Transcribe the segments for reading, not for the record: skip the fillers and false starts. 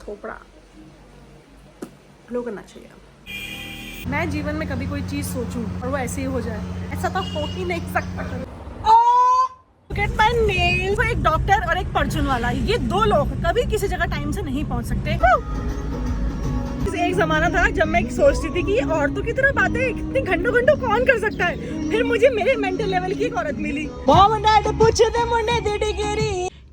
थोपड़ा flow करना चाहिए। मैं जीवन में कभी कोई चीज़ सोचूं और वो ऐसे ही हो जाए, ऐसा तो हो ही नहीं सकता। Look at my nails। तो एक डॉक्टर और एक परचून वाला, ये दो लोग कभी किसी जगह टाइम से नहीं पहुंच सकते। एक जमाना था जब मैं सोचती थी कि औरतों की तरह बातें इतनी घंटों घंटों कौन कर सकता है, फिर मुझे मेरे मेंटल लेवल की एक औरत मिली।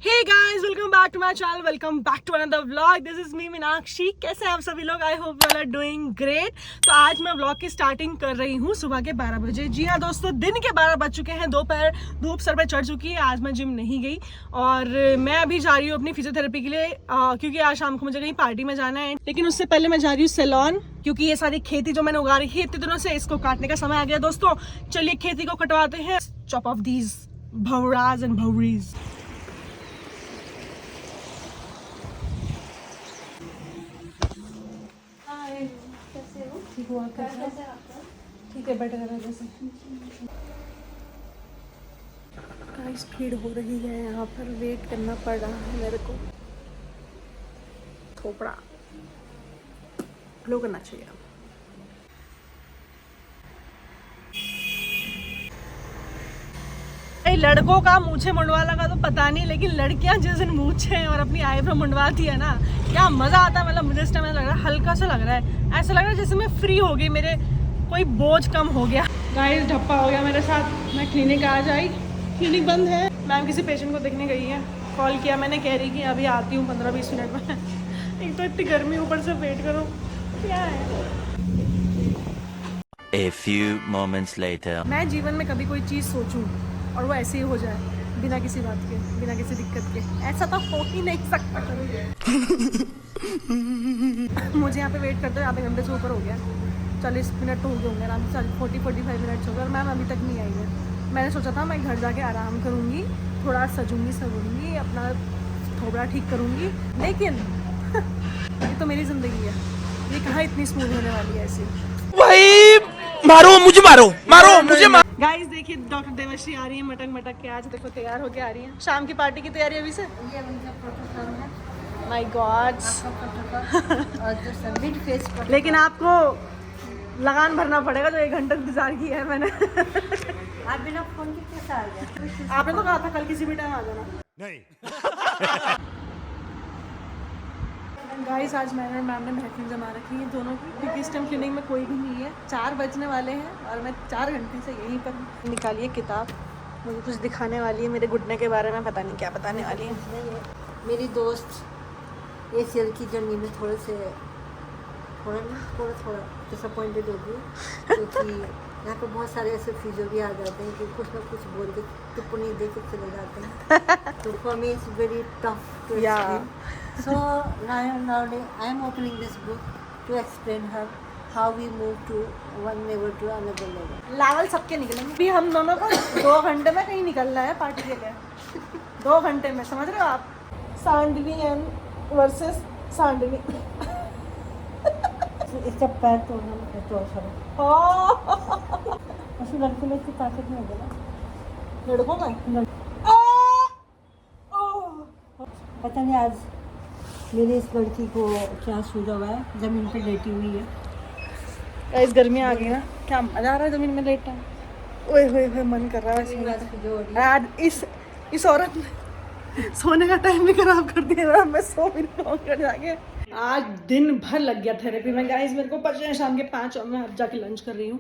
Hey guys, welcome back to my channel, welcome back to another vlog. This is me Meenakshi. कैसे हैं आप सभी लोग? I hope you are doing great. तो आज मैं व्लॉग की स्टार्टिंग कर रही हूँ सुबह के 12 बजे। जी हाँ दोस्तों, दिन के 12 बज चुके हैं, दोपहर धूप सर पे चढ़ चुकी है। आज मैं जिम नहीं गई और मैं अभी जा रही हूँ अपनी फिजियोथेरेपी के लिए, क्योंकि आज शाम को मुझे कहीं पार्टी में जाना है। लेकिन उससे पहले मैं जा रही हूँ सैलून, क्योंकि ये सारी खेती जो मैंने उगा रखी है इतने दिनों से, इसको काटने का समय आ गया दोस्तों। चलिए खेती को कटवाते हैं। चॉप ऑफ दीज भवराज एंड भवरीज। ठीक है, बेटर है जैसे। गाइस भीड़ हो रही है यहाँ पर, वेट करना पड़ रहा है मेरे को। थोपड़ा फ्लो करना चाहिए। लड़कों का मूछे मुंडवाला का तो पता नहीं, लेकिन लड़कियां जिस दिन मूछे और अपनी आईब्रो मुंडवाती है ना, क्या मजा आता है। मतलब मुझे इस टाइम लग रहा है, हल्का सा लग रहा है, ऐसा लग रहा है जैसे मैं फ्री हो गई, मेरे कोई बोझ कम हो गया। गाइस ढप्पा हो गया मेरे साथ। मैं क्लिनिक आज आई, क्लिनिक बंद है। मैम किसी पेशेंट को देखने गई है, कॉल किया मैंने, कह रही कि अभी आती हूँ 15-20 मिनट में। एक तो इतनी गर्मी, ऊपर से वेट करो, क्या है। A few moments later. मैं जीवन में कभी कोई चीज़ सोचूं और वो ऐसे ही हो जाए, बिना किसी बात के, बिना किसी दिक्कत के, ऐसा तो हो ही नहीं सकता। मुझे यहाँ पे वेट करते हुए आधे घंटे से ऊपर हो गया, 40 मिनट तो हो गए होंगे आराम से, 40-45 मिनट हो गए और मैम अभी तक नहीं आई है। मैंने सोचा था मैं घर जाके आराम करूँगी, थोड़ा सजूंगी, अपना थोड़ा ठीक करूँगी, लेकिन ये तो मेरी ज़िंदगी है, ये कहाँ इतनी स्मूथ होने वाली है ऐसी। मारो मुझे, मारो मुझे। गाइस देखिए, डॉक्टर देवश्री आ रही है मटक के, आज देखो तैयार होके आ रही है। शाम की पार्टी की तैयारी अभी से। My God. लेकिन आपको लगान भरना पड़ेगा, जो 1 घंटा इंतजार किया है मैंने। आप बिना फोन के कैसे आ गए? आपने तो कहा था कल किसी भी टाइम आ जाना। नहीं। गाइस आज मैंने और मैम ने महफिल जमा रखी है दोनों की, क्योंकि इस टाइम क्लिनिक में कोई भी नहीं है। 4 बजने वाले हैं और मैं 4 घंटे से यहीं पर हूँ। निकालिए किताब, मुझे कुछ दिखाने वाली है मेरे घुटने के बारे में, पता नहीं क्या बताने वाली है। मेरी दोस्त ACL की जर्नी में थोड़ा डिसअपॉइंटेड होगी, क्योंकि यहाँ पे बहुत सारे ऐसे फिजियो भी आ जाते हैं कि कुछ ना कुछ बोल के टिप्पणी दे के चले जाते हैं। तो for me it's very tough to explain. So nowadays I am opening this book to explain her how we move to one level to another level. Level सबके निकलेंगे। अभी हम दोनों को 2 घंटे में कहीं निकलना है पार्टी के लिए। 2 घंटे में, समझ रहे हो आप? सांडनी वर्सेस सांडनी। इसका पैर तोड़ना है तो अच्छा। उसमें लड़के में इतनी ताकत नहीं होगी ना। लड़कों में पता नहीं आज मेरी इस लड़की को क्या सूझा हुआ है, जमीन पे लेटी हुई है। गाइस गर्मी आ गई ना, क्या मजा आ रहा है जमीन में लेटना। ओए होए मन कर रहा है आज इस औरत ने सोने का टाइम भी खराब कर दिया। मैं सो भी नहीं पाऊंगी जाके। आज दिन भर लग गया थेरेपी में गाइस, मेरे को बज रहे हैं शाम के 5 और मैं अब जाके लंच कर रही हूँ।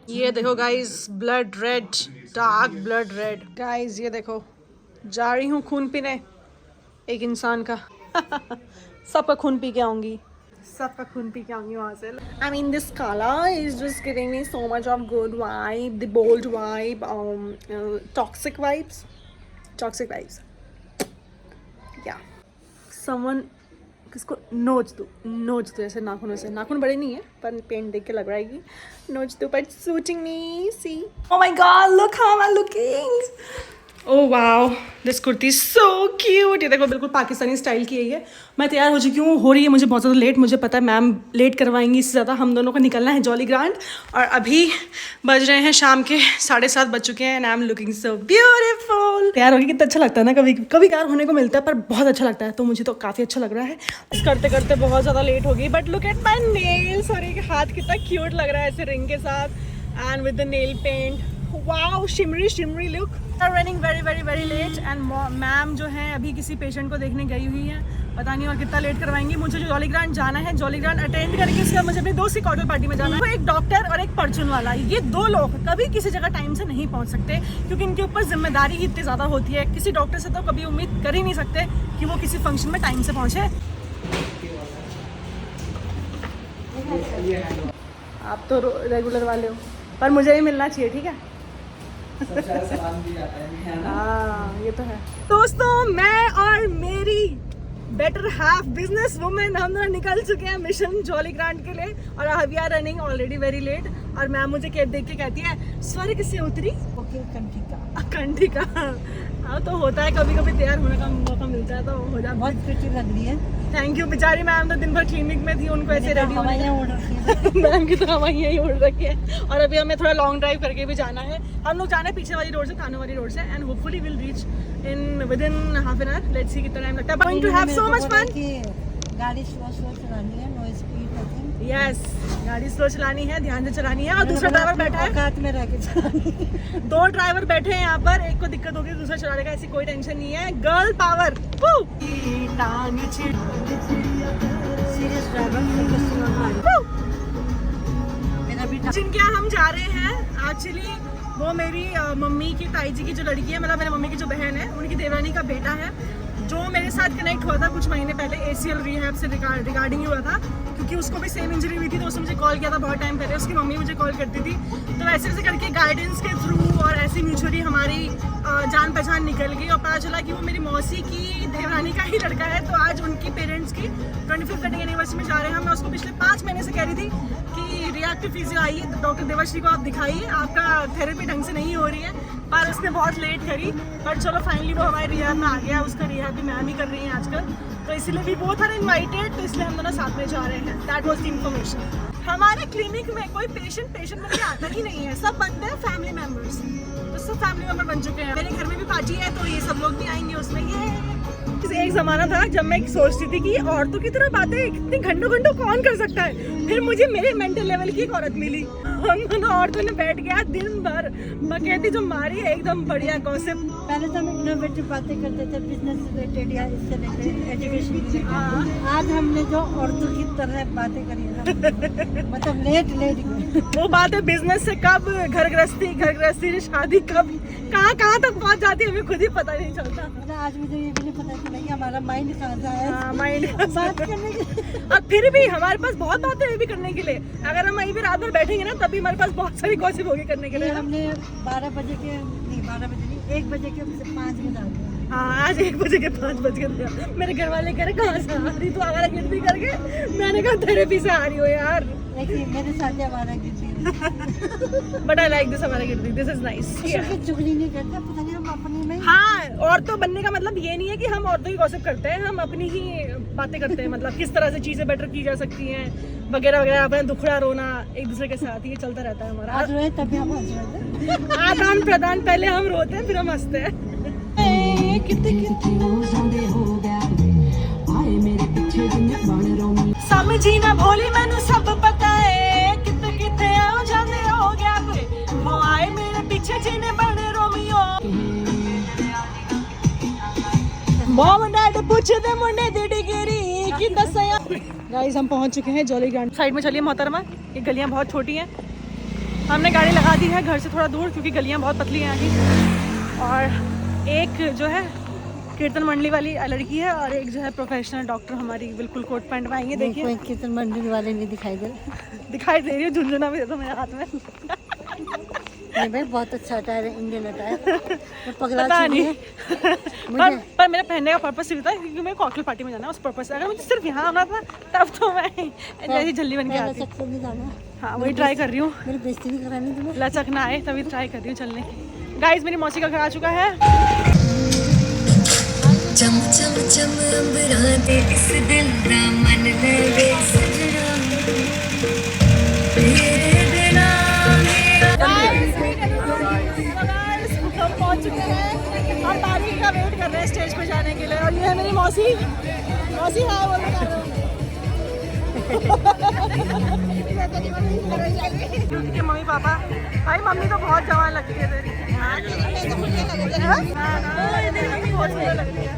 ये देखो guys, blood red, dark blood red. Guys ये देखो, जा रही हूँ खून पीने एक इंसान का। सबका खून पी के आऊंगी, वहाँ से। I mean this color is just giving me so much of good vibe, the bold vibe, toxic vibes. Yeah. Someone किसको नोच दो ऐसे नाखूनों से। नाखून बड़े नहीं है पर पेंट देख के लग रहा है कि नोच दो, but suiting me, see. Oh my god, look how I'm looking. Oh wow, this kurti so cute. ये देखो बिल्कुल पाकिस्तानी स्टाइल की है। मैं तैयार हो चुकी हूँ, हो रही है मुझे बहुत ज़्यादा लेट। मुझे पता है मैम लेट करवाएंगी इससे ज़्यादा। हम दोनों को निकलना है जॉली ग्रांड और अभी बज रहे हैं शाम के 7:30 बज चुके हैं and I am looking so beautiful. तैयार होगी कितना अच्छा लगता है ना, कभी कभी तैयार होने को मिलता है पर बहुत अच्छा लगता है, तो मुझे तो काफ़ी अच्छा लग रहा है। इस करते करते बहुत ज़्यादा लेट हो गई, but look at my nails. और ये हाथ कितना क्यूट लग रहा है ऐसे रिंग के साथ and with the nail paint. Wow, shimmery shimmery look. Running very very very late and ma'am जो है अभी किसी पेशेंट को देखने गई हुई है, पता नहीं और कितना लेट करवाएंगी। मुझे जो जॉली ग्रांड जाना है, जॉली ग्रांड अटेंड करके उसके बाद मुझे अपने दोस्त की कॉर्डल पार्टी में जाना है। तो एक डॉक्टर और एक परचून वाला, ये दो लोग कभी किसी जगह टाइम से नहीं पहुंच सकते क्योंकि इनके ऊपर जिम्मेदारी ही इतनी ज़्यादा होती है। किसी डॉक्टर से तो कभी उम्मीद कर ही नहीं सकते कि वो किसी फंक्शन में टाइम से पहुँचे। आप तो रेगुलर वाले हो, पर मुझे ही मिलना चाहिए, ठीक है? हाँ ये तो है। दोस्तों, मैं और मेरी बेटर हाफ बिजनेस वुमेन हम दोनों निकल चुके हैं मिशन जॉली ग्रांड के लिए और we are running already very late. और मैम मुझे देख के कहती है स्वर्ग से उतरी कंठिका। हाँ तो होता है, कभी कभी तैयार होने का मौका मिलता है तो हो जाता है। बहुत प्रिटी लग रही है। Thank you. बेचारी मैम तो दिन भर क्लिनिक में थी, उनको ऐसे रेडी मैम की तो हवाइयाँ ही उड़ रखी है। और अभी हमें थोड़ा लॉन्ग ड्राइव करके भी जाना है। हम लोग जाना है पीछे वाली रोड से, खाने वाली रोड से and hopefully will reach in within half an hour. Let's see कितना टाइम लगता है, but going to have so much fun. गाड़ी स्लो स्लो चलानी है, no speed I think. Yes, गाड़ी स्लो चलानी है, ध्यान से चलानी है। और दूसरा ड्राइवर बैठा है, औकात में रह के चलानी। दो ड्राइवर बैठे हैं यहाँ पर, एक को दिक्कत होगी दूसरा चलाने का, ऐसी कोई टेंशन नहीं है। Girl power. Serious driver. जिनके यहाँ हम जा रहे हैं एक्चुअली वो मेरी मम्मी की ताई जी की जो लड़की है, मतलब मेरे मम्मी की जो बहन है, उनकी देवरानी का बेटा है, जो मेरे साथ कनेक्ट हुआ था कुछ महीने पहले ACL रिहैब से रिगार्डिंग हुआ था, क्योंकि उसको भी सेम इंजरी हुई थी। तो उसने मुझे कॉल किया था बहुत टाइम पहले, उसकी मम्मी मुझे कॉल करती थी। तो वैसे वैसे करके गाइडेंस के थ्रू और ऐसी म्यूचुअली हमारी जान पहचान निकल गई और पता चला कि वो मेरी मौसी की देवरानी का ही लड़का है। तो आज उनकी पेरेंट्स की 25th वेडिंग एनिवर्सरी में जा रहे हैं। मैं उसको पिछले 5 महीने से कह रही थी कि रिएक्टिव फिजियो आई है, डॉक्टर देवर्षी को आप दिखाइए, आपका थेरेपी ढंग से नहीं हो रही है। पर उसने बहुत लेट करी, बट चलो फाइनली वो हमारे रिहैब में आ गया। उसका रिहैब भी मैम ही कर रही हैं आजकल, तो इसलिए भी वो था इनवाइटेड, तो इसलिए हम दोनों साथ में जा रहे हैं। That was the information. हमारे क्लिनिक में कोई पेशेंट बन के आता ही नहीं है, सब बनते हैं फैमिली मेम्बर्स। तो सब फैमिली मेम्बर बन चुके हैं। मेरे घर में भी पार्टी है तो ये सब लोग भी आएंगे उसमें। ये एक जमाना था जब मैं सोचती थी कि औरतों की तरह बातें इतनी घंटों घंटों कौन कर सकता है। फिर मुझे मेरे मेंटल लेवल की एक औरत मिली, हम दोनों औरतों ने बैठ गया दिन भर बकैती जो मारी है, एकदम बढ़िया गॉसिप। पहले तो हम इनोवेटिव बातें करते थे, बिजनेस रिलेटेड या इससे रिलेटेड, एजुकेशन रिलेटेड। आज हमने जो औरतों की तरह बातें करी है मतलब लेट वो बात है बिजनेस से कब घर गृहस्थी से शादी, कब कहाँ तक पहुँच जाती है हमें खुद ही पता नहीं चलता। मतलब आज मुझे ये भी नहीं पता चला कि हमारा माइंड कहाँ जा है। माइंड बात करने के और फिर भी हमारे पास बहुत बातें हैं भी करने के लिए। अगर हम वहीं भी रात भर बैठेंगे ना तभी हमारे पास बहुत सारी गॉसिप होगी करने के लिए। हमने 1 बजे के 5 बजे आ गए। हाँ, आज 1 बजे के 5 बज गए। मेरे घर वाले कह रहे कहाँ से आ रही तू, आवारा गिरती करके। मैंने कहा थेरेपी से आ रही हो यार। देखिए मेरे साथ आवारा गिरती बट आई लाइक दिस आवारा गिरती, दिस इज नाइस। चुगली नहीं करते, पता नहीं हम अपनी में। हाँ, औरतों बनने का मतलब ये नहीं है कि हम औरतों की गॉसिप करते हैं, हम अपनी ही बातें करते हैं। मतलब किस तरह से चीजें बेटर की जा सकती हैं वगैरह वगैरह। अपने दुखड़ा रोना एक दूसरे के साथ, ये चलता रहता है हमारा। आज रोए तभी हम हंस रहे थे। आदान प्रदान, पहले हम रोते हैं फिर हम हंसते हैं। समझी ना भोली मैनू सब पता है, किते किते आओ जाने हो गया वो आए मेरे पीछे जीने बने रोमियो। मॉम डैड पूछदे मुंडे दी डिग्री की दसया। गाइस हम पहुंच चुके हैं जॉली ग्रांड। साइड में चलिए मोहतरमा, ये गलियां बहुत छोटी हैं। हमने गाड़ी लगा दी है घर से थोड़ा दूर क्योंकि गलियां बहुत पतली हैं आगे। और एक जो है कीर्तन मंडली वाली लड़की है और एक जो है प्रोफेशनल डॉक्टर हमारी बिल्कुल कोट पैंट में आएंगे। देखिए कीर्तन मंडली वाले नहीं दिखाई दे रही है। झुंझुना भी देता मेरे हाथ में। नहीं भाई, बहुत अच्छा अटायर है, इंडियन अटायर। पता नहीं पर मेरा पहनने का पर्पस सिर्फ था क्योंकि मैं कॉकटेल पार्टी में जाना है, उस पर्पस से। अगर मुझे सिर्फ यहाँ आना था तब तो मैं ऐसी जल्दी बन के आती। हाँ, वही ट्राई कर रही हूँ। मेरी बेइज्जती नहीं करानी तुम्हें। लचक ना आए तभी ट्राई कर रही हूँ चलने की। गाइस मेरी मौसी का घर आ चुका है। चम चम चम अंबरां दे इस दिल दा मन लगे सजना तेरे बिना हम पहुंच चुके हैं, हम पार्किंग का वेट कर रहे हैं स्टेज पे जाने के लिए। और ये है मेरी मौसी। मौसी हाँ बोल के मम्मी पापा। भाई मम्मी तो बहुत जवान लगती है तेरी। बहुत सुंदर लगती है।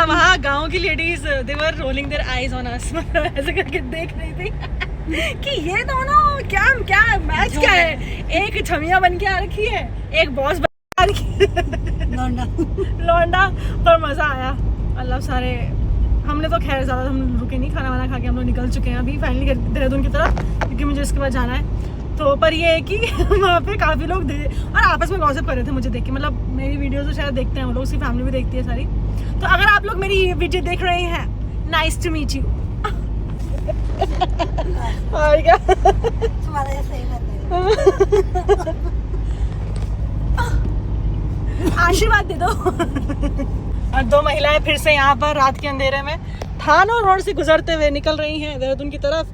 वहाँ गांव की ladies they were rolling their eyes on us, ऐसे करके देख रही थी कि ये दोनों क्या क्या मैच क्या है। एक छमिया बन के आ रखी है, एक बॉस बन के आ रखी है। लौंडा। पर मजा आया। अल्लाह सारे हमने तो खैर ज़्यादा हम रुके नहीं, खाना वाना खा के हम लोग निकल चुके हैं अभी फाइनली देहरादून की तरफ, क्योंकि मुझे इसके बाद जाना है। तो पर ये है कि वहाँ पे काफ़ी लोग और आपस में गॉसिप कर रहे थे मुझे देख के। मतलब मेरी वीडियोस तो शायद देखते हैं वो लोग, उसकी फैमिली भी देखती है सारी। तो अगर आप लोग मेरी वीडियो देख रहे हैं, नाइस टू मीट यू। तुम्हारा ऐसा ही रहता है। आशीर्वाद दे दो। और दो महिलाएं फिर से यहाँ पर रात के अंधेरे में थानो रोड से गुजरते हुए निकल रही हैं देहरादून की तरफ।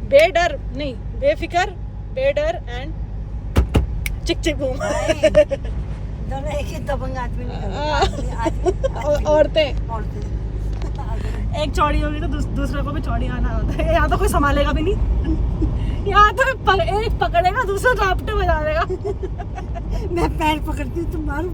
बेडर नहीं, बेफिकर, बेडर एंड चिक चिक बूम। दोनों एक ही दबंग आदमी निकल। औरतें एक चौड़ी होगी तो दूसरे को भी चौड़ी आना होता है। यहाँ तो कोई संभालेगा भी नहीं। यहाँ तो एक पकड़ेगा, दूसरा रापटे बजा देगा। मैं पैर पकड़ती हूँ, तुम मारो।